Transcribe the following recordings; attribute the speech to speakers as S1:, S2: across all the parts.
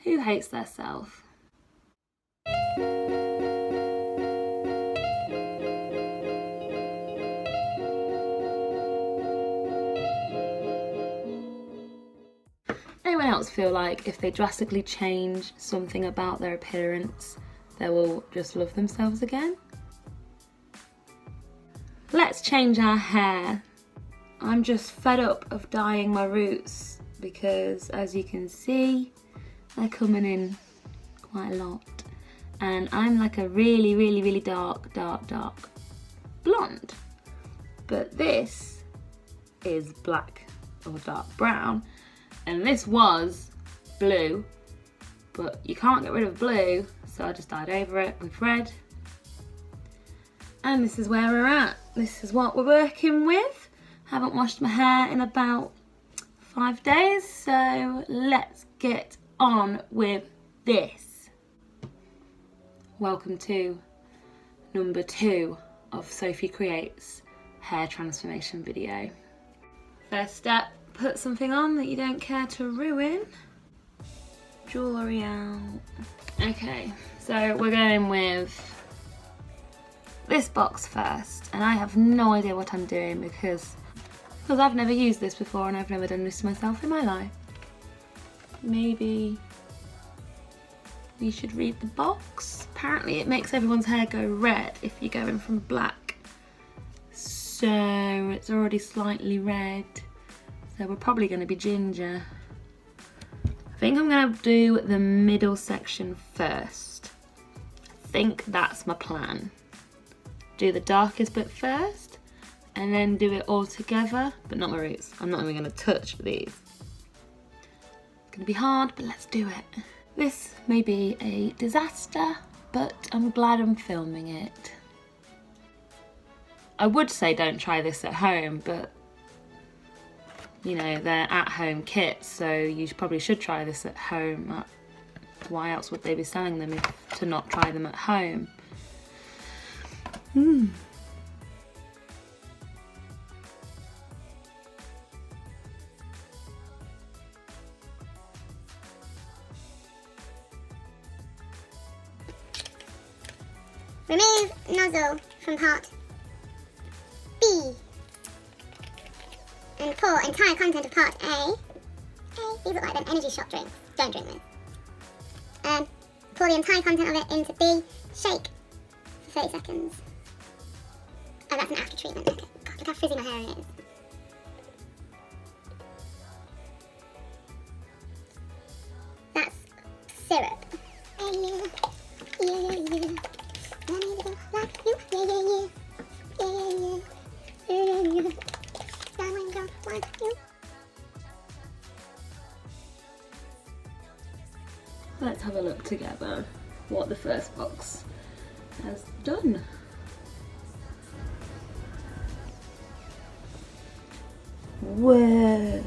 S1: Who hates their self? Anyone else feel like if they drastically change something about their appearance, they will just love themselves again? Let's change our hair. I'm just fed up of dyeing my roots because, as you can see, they're coming in quite a lot. And I'm like a really dark blonde. But this is black or dark brown. And this was blue, but you can't get rid of blue, so I just dyed over it with red. And this is where we're at. This is what we're working with. Haven't washed my hair in about 5 days, so let's get on with this. Welcome to number 2 of Sophie Creates hair transformation video. First step, put something on that you don't care to ruin. Jewellery out. Okay, so we're going with this box first, and I have no idea what I'm doing because I've never used this before and I've never done this to myself in my life. Maybe we should read the box. Apparently it makes everyone's hair go red if you're going from black. So it's already slightly red. So we're probably going to be ginger. I think I'm going to do the middle section first. I think that's my plan. Do the darkest bit first and then do it all together, but not my roots. I'm not even going to touch these. It's going to be hard, but let's do it. This may be a disaster, but I'm glad I'm filming it. I would say don't try this at home, but you know, they're at-home kits, so you probably should try this at home. Why else would they be selling them if to not try them at home?
S2: Remove nozzle from part B and pour entire content of part A. These look like them energy shot drinks. Don't drink them. Pour the entire content of it into B. Shake for 30 seconds. Oh, that's an after treatment. Okay. God, look how frizzy my hair is. That's syrup.
S1: Let's have a look together what the first box has done. Whoa!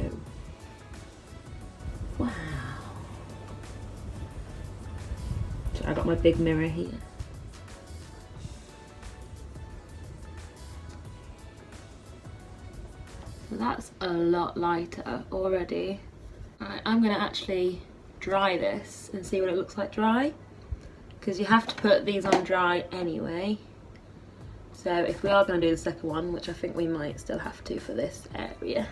S1: Wow! So I got my big mirror here. So that's a lot lighter already. I'm going to actually dry this and see what it looks like dry, because you have to put these on dry anyway. So if we are going to do the second one, which I think we might still have to for this area,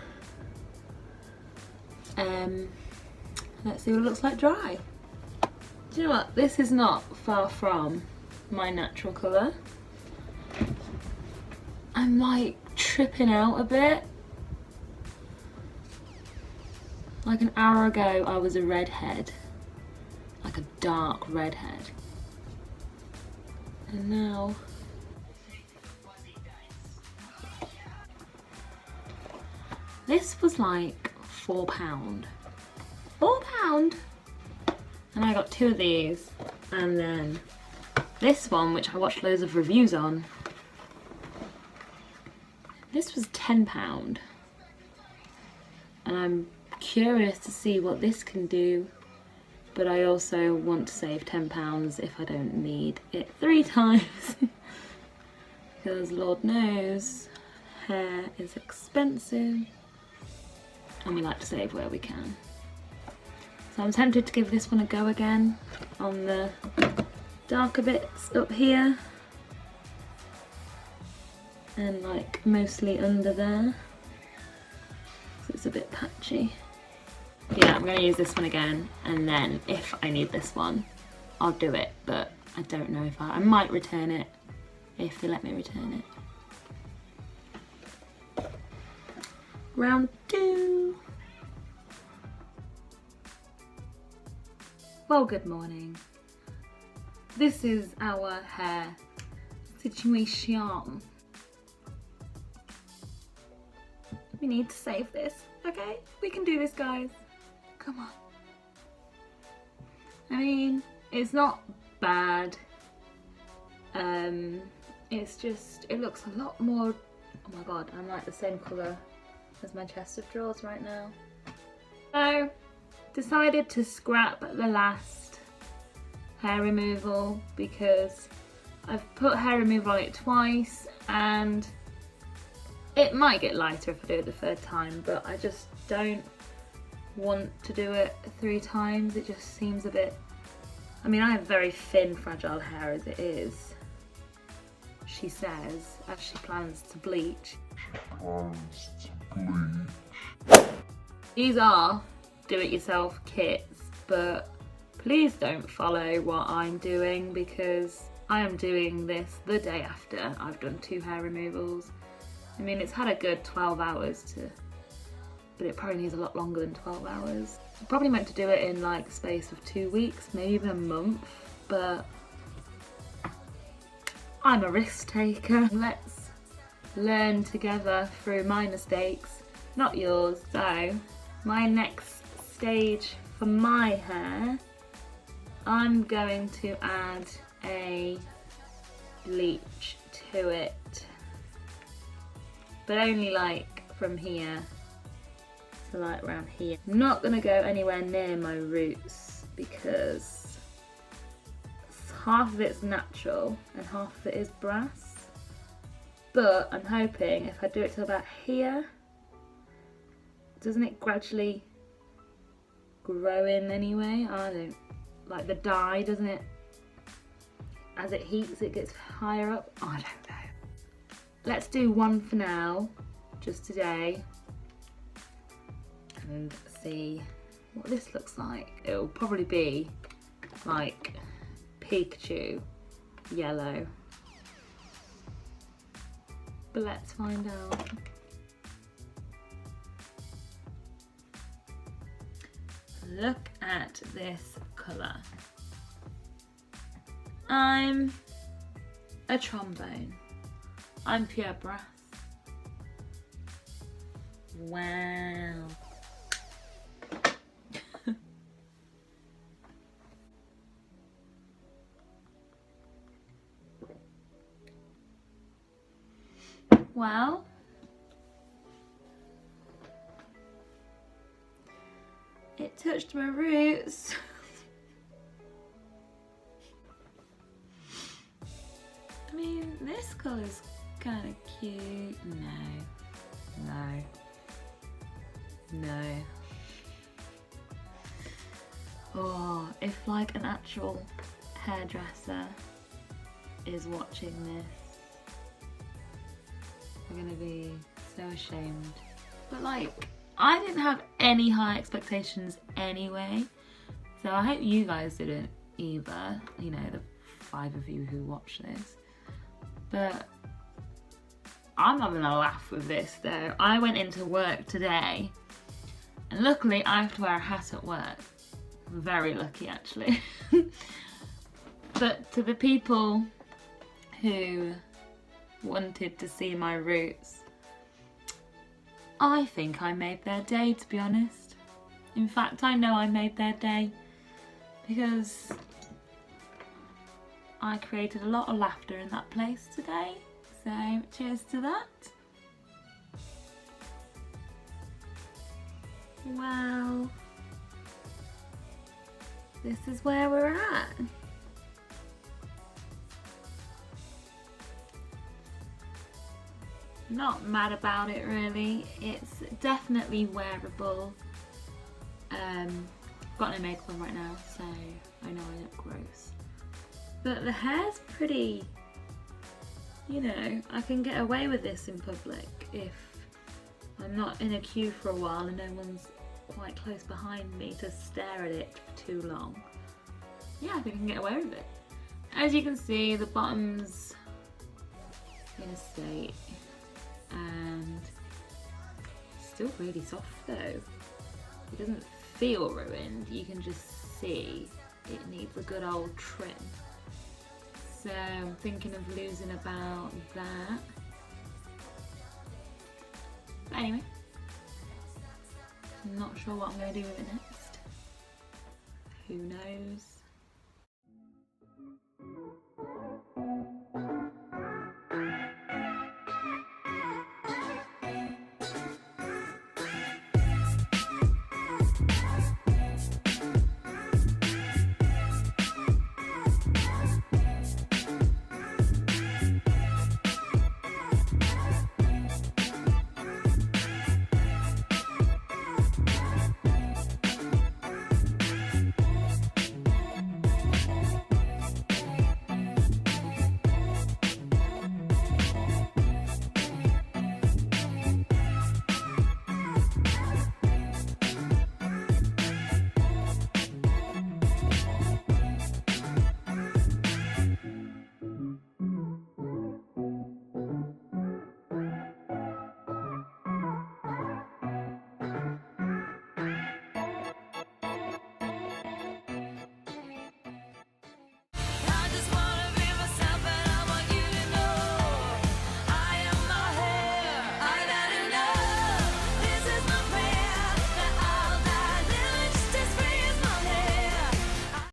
S1: let's see what it looks like dry. Do you know what? This is not far from my natural colour. I'm like tripping out a bit. Like an hour ago I was a redhead, like a dark redhead, and now this was like £4. £4? And I got 2 of these, and then this one, which I watched loads of reviews on, this was £10, and I'm curious to see what this can do, but I also want to save £10 if I don't need it 3 times because Lord knows hair is expensive and we like to save where we can. So I'm tempted to give this one a go again on the darker bits up here. And like mostly under there. So it's a bit patchy. Yeah, I'm gonna use this one again, and then if I need this one, I'll do it, but I don't know if I might return it, if they let me return it. Round 2. Well, good morning. This is our hair situation. We need to save this, okay? We can do this, guys. Come on. I mean, it's not bad. It's just, it looks a lot more, oh my god, I'm like the same colour as my chest of drawers right now. So, decided to scrap the last hair removal because I've put hair removal on it twice and it might get lighter if I do it the third time, but I just don't want to do it 3 times. It just seems a bit, I mean, I have very thin, fragile hair as it is. She says, as she plans to bleach. These are do-it-yourself kits, but please don't follow what I'm doing because I am doing this the day after I've done 2 hair removals. I mean, it's had a good 12 hours to, but it probably needs a lot longer than 12 hours. I probably meant to do it in like the space of 2 weeks, maybe even a month, but I'm a risk taker. Let's learn together through my mistakes, not yours. So, my next stage for my hair, I'm going to add a bleach to it. But only like from here to like around here. I'm not gonna go anywhere near my roots because half of it's natural and half of it is brass. But I'm hoping if I do it to about here, doesn't it gradually grow in anyway? I don't, like the dye, doesn't it? As it heats, it gets higher up. I don't know. Let's do one for now, just today, and see what this looks like. It'll probably be like Pikachu yellow, but let's find out. Look at this colour. I'm a trombone. I'm pure brass. Wow. Well, it touched my roots. I mean, this colour's kind of cute. No. Oh, if like an actual hairdresser is watching this, I'm gonna be so ashamed. But like, I didn't have any high expectations anyway, so I hope you guys didn't either, you know, the 5 of you who watch this. But I'm having a laugh with this though. I went into work today and luckily I have to wear a hat at work. Very lucky actually. But to the people who wanted to see my roots, I think I made their day, to be honest. In fact, I know I made their day because I created a lot of laughter in that place today. So cheers to that. Well, this is where we're at. Not mad about it really. It's definitely wearable. got no makeup on right now, so I know I look gross. But the hair's pretty, you know, I can get away with this in public if I'm not in a queue for a while and no one's quite close behind me to stare at it for too long. Yeah, I think I can get away with it. As you can see, the bottom's in a state and it's still really soft though. It doesn't feel ruined, you can just see it needs a good old trim. So I'm thinking of losing about that. But anyway, I'm not sure what I'm going to do with it next. Who knows?